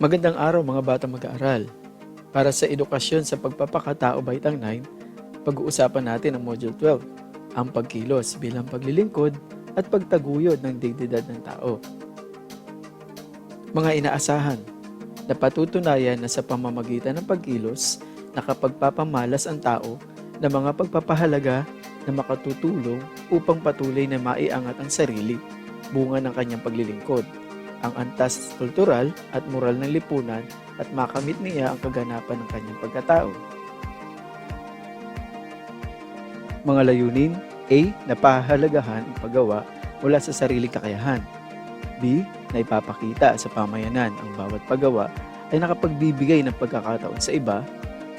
Magandang araw mga batang mag-aaral. Para sa edukasyon sa pagpapakatao baitang 9, pag-uusapan natin ang Module 12, ang pagkilos bilang paglilingkod at pagtaguyod ng dignidad ng tao. Mga inaasahan, napatutunayan na sa pamamagitan ng pagkilos, nakapagpapamalas ang tao ng mga pagpapahalaga na makatutulong upang patuloy na maiangat ang sarili, bunga ng kanyang paglilingkod, ang antas kultural at moral ng lipunan at makamit niya ang kaganapan ng kanyang pagkatao. Mga layunin: A. Napahalagahan ang paggawa mula sa sariling kakayahan. B. Naipapakita sa pamayanan ang bawat paggawa ay nakapagbibigay ng pagkakataon sa iba.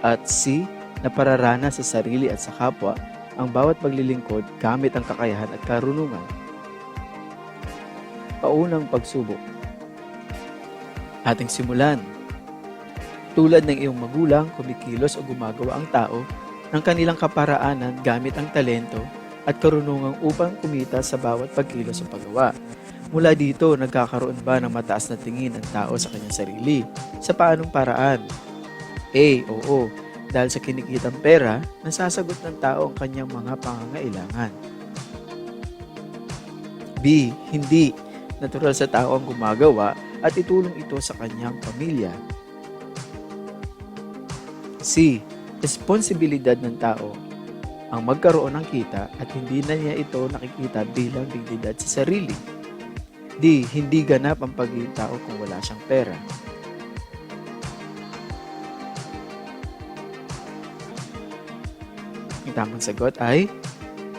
At C. Napararana sa sarili at sa kapwa ang bawat paglilingkod gamit ang kakayahan at karunungan. Paunang pagsubok. Ating simulan. Tulad ng iyong magulang, kumikilos o gumagawa ang tao ng kanilang kaparaanan gamit ang talento at karunungan upang kumita sa bawat pagkilos o paggawa. Mula dito, nagkakaroon ba ng mataas na tingin ang tao sa kanyang sarili? Sa paanong paraan? A. Oo. Dahil sa kinikitang pera, nasasagot ng tao ang kanyang mga pangangailangan. B. Hindi. Natural sa tao ang gumagawa at itulong ito sa kanyang pamilya. C. Responsibilidad ng tao ang magkaroon ng kita at hindi na niya ito nakikita bilang dignidad sa sarili. D. Hindi ganap ang pagiging tao kung wala siyang pera. Ang tamang sagot ay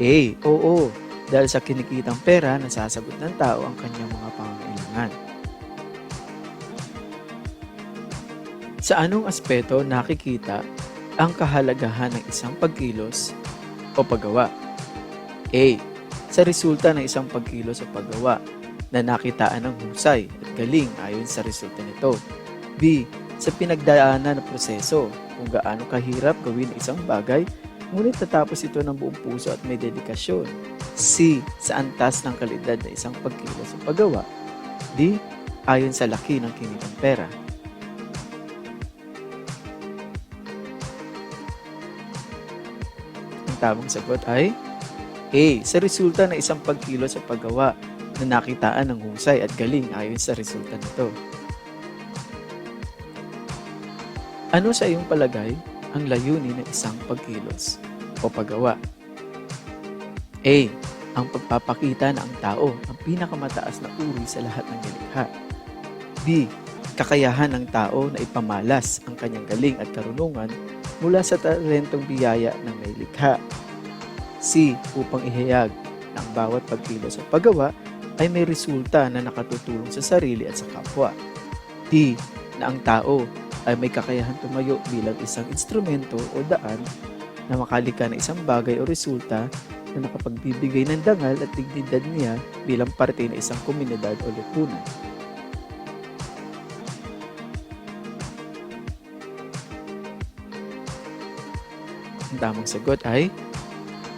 A. Oo. Dahil sa kinikitang pera, nasasagot ng tao ang kanyang mga pangangailangan. Sa anong aspeto nakikita ang kahalagahan ng isang pagkilos o paggawa? A. Sa resulta ng isang pagkilos o paggawa na nakitaan ng husay at galing ayon sa resulta nito. B. Sa pinagdaanan ng proseso kung gaano kahirap gawin isang bagay ngunit natapos ito ng buong puso at may dedikasyon. C. Sa antas ng kalidad ng isang pagkilos o paggawa. D. Ayon sa laki ng kinitang pera. Ang tamang sagot ay A. Sa resulta ng isang pagkilos o paggawa na nakitaan ng husay at galing ayon sa resulta nito. Ano sa iyong palagay ang layunin ng isang pagkilos o paggawa? A. Ang pagpapakita na ang tao ang pinakamataas na uri sa lahat ng nilikha. B. Kakayahan ng tao na ipamalas ang kanyang galing at karunungan mula sa talentong biyaya ng may likha. C. Upang ihayag na ang bawat pagkilos o paggawa ay may resulta na nakatutulong sa sarili at sa kapwa. D. Na ang tao ay may kakayahan tumayo bilang isang instrumento o daan na makalika ng isang bagay o resulta na nakapagbibigay ng dangal at dignidad niya bilang parte ng isang komunidad o lipunan. Ang tamang sagot ay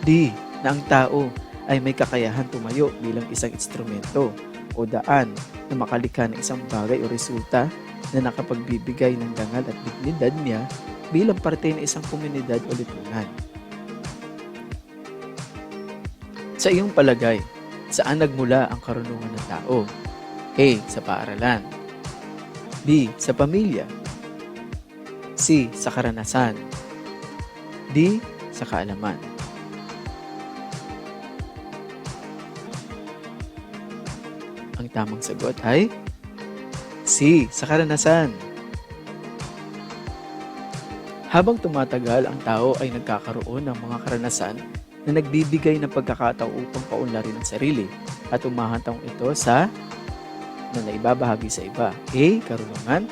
D. Na ang tao ay may kakayahan tumayo bilang isang instrumento o daan na makalika ng isang bagay o resulta na nakapagbibigay ng dangal at dignidad niya bilang parte ng isang komunidad o lipunan. Sa iyong palagay, saan nagmula ang karunungan ng tao? A. Sa paaralan. B. Sa pamilya. C. Sa karanasan. D. Sa kaalaman. Ang tamang sagot ay C. Sa karanasan. Habang tumatagal, ang tao ay nagkakaroon ng mga karanasan na nagbibigay ng pagkakataon upang paunlarin ang sarili at umahantong ito sa na naibabahagi sa iba. A. Karunungan.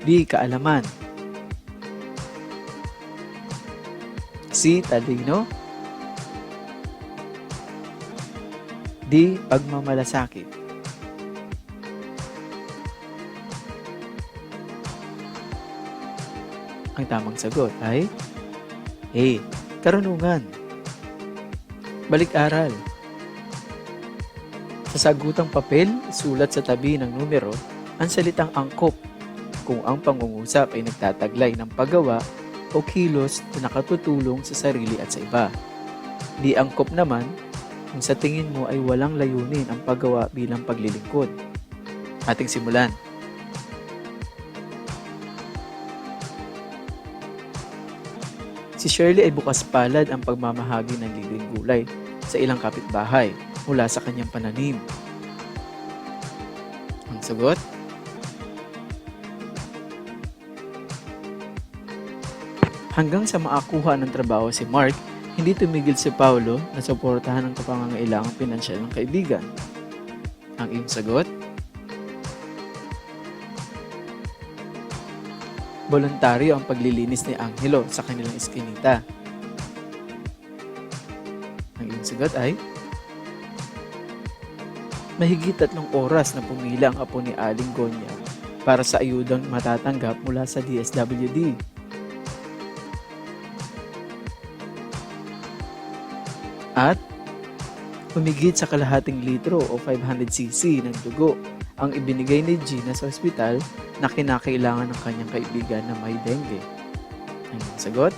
B. Kaalaman. C. Talino. D. Pagmamalasakit. Ang tamang sagot ay A. Karunungan. Balik-aral. Sa sagutang papel, isulat sa tabi ng numero Ang salitang angkop kung ang pangungusap ay nagtataglay ng paggawa o kilos na nakatutulong sa sarili at sa iba. Di angkop naman kung sa tingin mo ay walang layunin ang paggawa bilang paglilingkod. Ating simulan. Si Shirley ay bukas palad ang pagmamahagi ng libreng gulay sa ilang kapitbahay mula sa kanyang pananim. Ang sagot? Hanggang sa makakuha ng trabaho si Mark, hindi tumigil si Paulo na suportahan ang kapangangailangang pinansyal ng kaibigan. Ang iyong sagot? Voluntaryo ang paglilinis ni Angelo sa kanilang eskinita. Ang iyong sagot ay? Mahigit 3 oras na pumila ang apo ni Aling Gonya para sa ayudang matatanggap mula sa DSWD. At humigit sa kalahating litro o 500cc ng dugo ang ibinigay ni Gina sa ospital na kinakailangan ng kanyang kaibigan na may dengue. Ang sagot?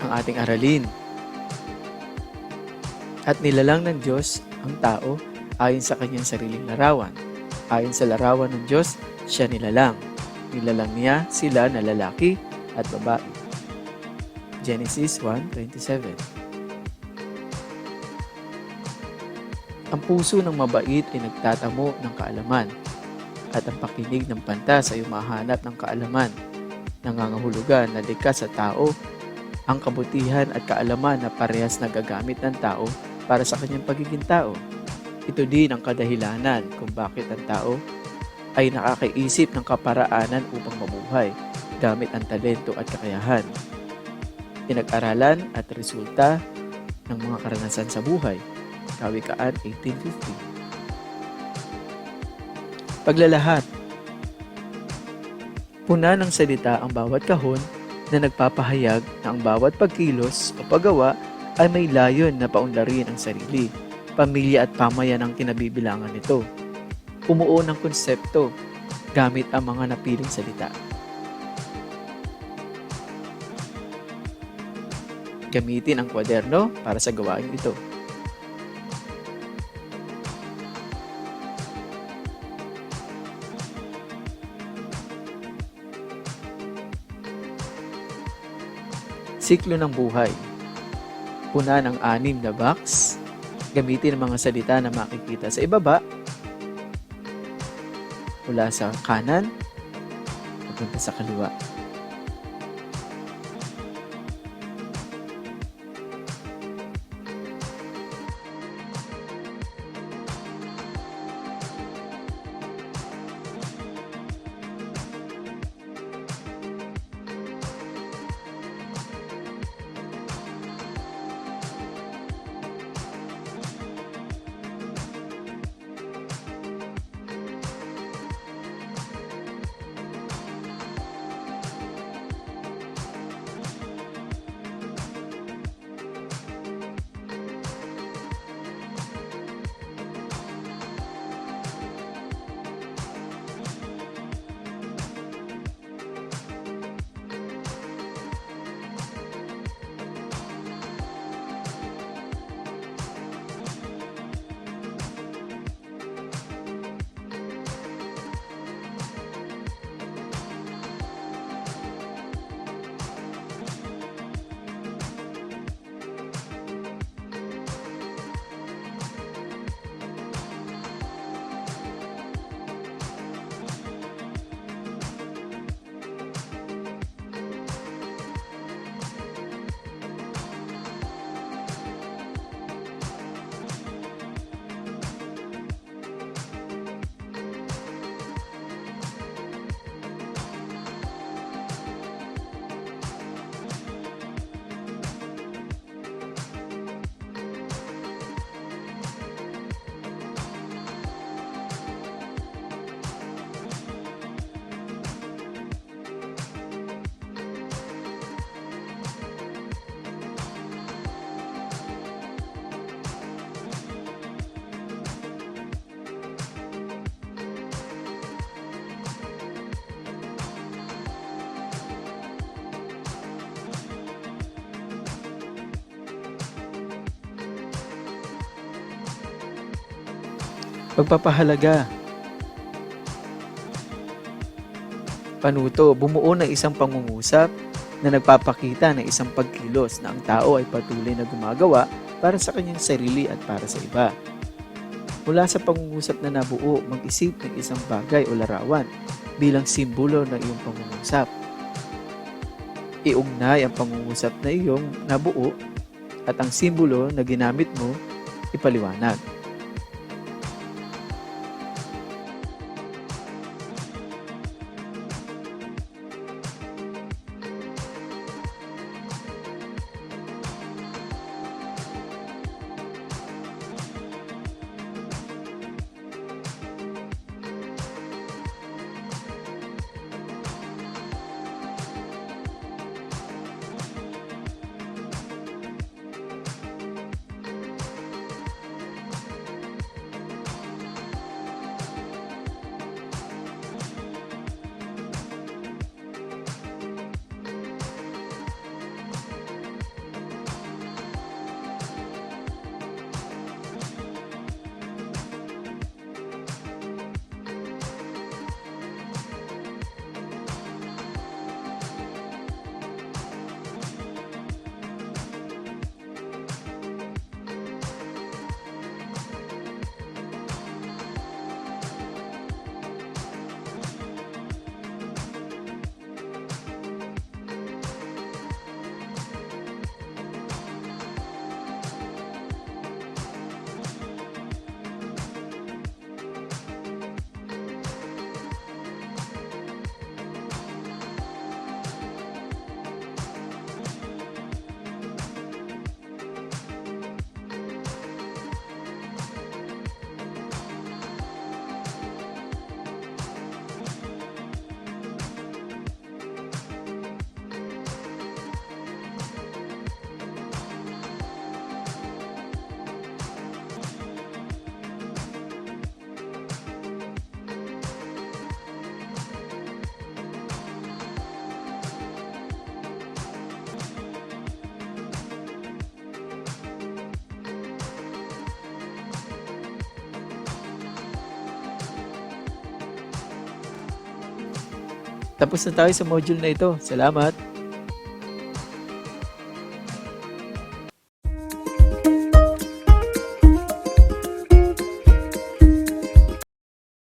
Ang ating aralin. At nilalang ng Diyos ang tao ayon sa kanyang sariling larawan. Ayon sa larawan ng Diyos, siya nilalang. Nilalang niya sila na lalaki at babae. Genesis 1:27. Ang puso ng mabait ay nagtatamo ng kaalaman, at ang pakinig ng pantas ay umahanap ng kaalaman. Nangangahulugan na likas sa tao ang kabutihan at kaalaman na parehas nagagamit ng tao para sa kanyang pagiging tao. Ito din ang kadahilanan kung bakit ang tao ay nakakaisip ng kaparaanan upang mabuhay gamit ang talento at kakayahan. Pinag-aralan at resulta ng mga karanasan sa buhay. Kawikaan 1850. Paglalahat. Puna ng salita ang bawat kahon na nagpapahayag na ang bawat pagkilos o paggawa ay may layon na paunlarin ang sarili, pamilya at pamayan ang kinabibilangan nito. Pumuo ng konsepto gamit ang mga napiling salita. Gamitin ang kwaderno para sa gawain ito. Siklo ng buhay. Puna ng 6 na box. Gamitin ang mga salita na makikita sa ibaba mula sa kanan papunta sa kaliwa. Pagpapahalaga. Panuto, bumuo ng isang pangungusap na nagpapakita ng isang pagkilos na ang tao ay patuloy na gumagawa para sa kanyang sarili at para sa iba. Mula sa pangungusap na nabuo, mag-isip ng isang bagay o larawan bilang simbolo ng iyong pangungusap. Iugnay ang pangungusap na iyong nabuo at ang simbolo na ginamit mo ipaliwanag. Tapos na tayo sa module na ito. Salamat!